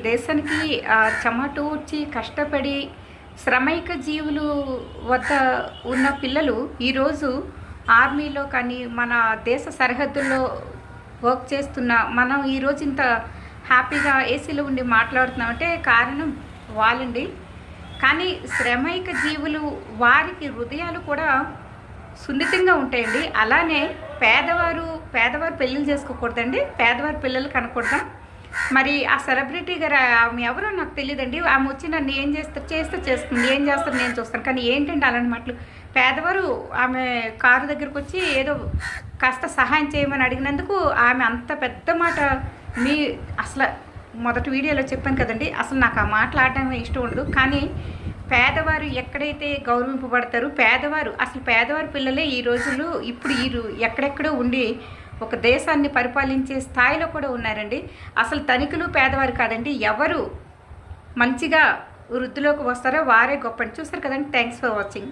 దేశానికి చెమటోడ్చి కష్టపడి శ్రమైక జీవులు వద్ద ఉన్న పిల్లలు ఈరోజు ఆర్మీలో కానీ మన దేశ సరిహద్దుల్లో వర్క్ చేస్తున్న మనం ఈరోజు ఇంత హ్యాపీగా ఏసీలో ఉండి మాట్లాడుతున్నామంటే కారణం వాళ్ళండి. కానీ శ్రమైక జీవులు వారికి హృదయాలు కూడా సున్నితంగా ఉంటాయండి. అలానే పేదవారు పెళ్ళిళ్ళు చేసుకోకూడదండి, పేదవారి పిల్లలు కనకూడదాం. మరి ఆ సెలబ్రిటీ గారు ఆమె ఎవరో నాకు తెలియదండి. ఆమె వచ్చి నన్ను ఏం చేస్తే చేస్తుంది, ఏం చేస్తారు నేను చూస్తాను. కానీ ఏంటంటే అలాంటి మాటలు పేదవారు ఆమె కారు దగ్గరకు వచ్చి ఏదో కాస్త సహాయం చేయమని అడిగినందుకు ఆమె అంత పెద్ద మాట అసలు మొదటి వీడియోలో చెప్పాను కదండి, అసలు నాకు ఆ మాట్లాడటమే ఇష్టం ఉండదు. కానీ పేదవారు ఎక్కడైతే గౌరవింపబడతారు, పేదవారి పిల్లలే ఈ రోజులు ఇప్పుడు ఎక్కడెక్కడో ఉండి ఒక దేశాన్ని పరిపాలించే స్థాయిలో కూడా ఉన్నారండి. అసలు ధనికులు పేదవారు కాదండి, ఎవరు మంచిగా వృద్ధిలోకి వస్తారో వారే గొప్పని. చూస్తారు కదండి. Thanks for watching.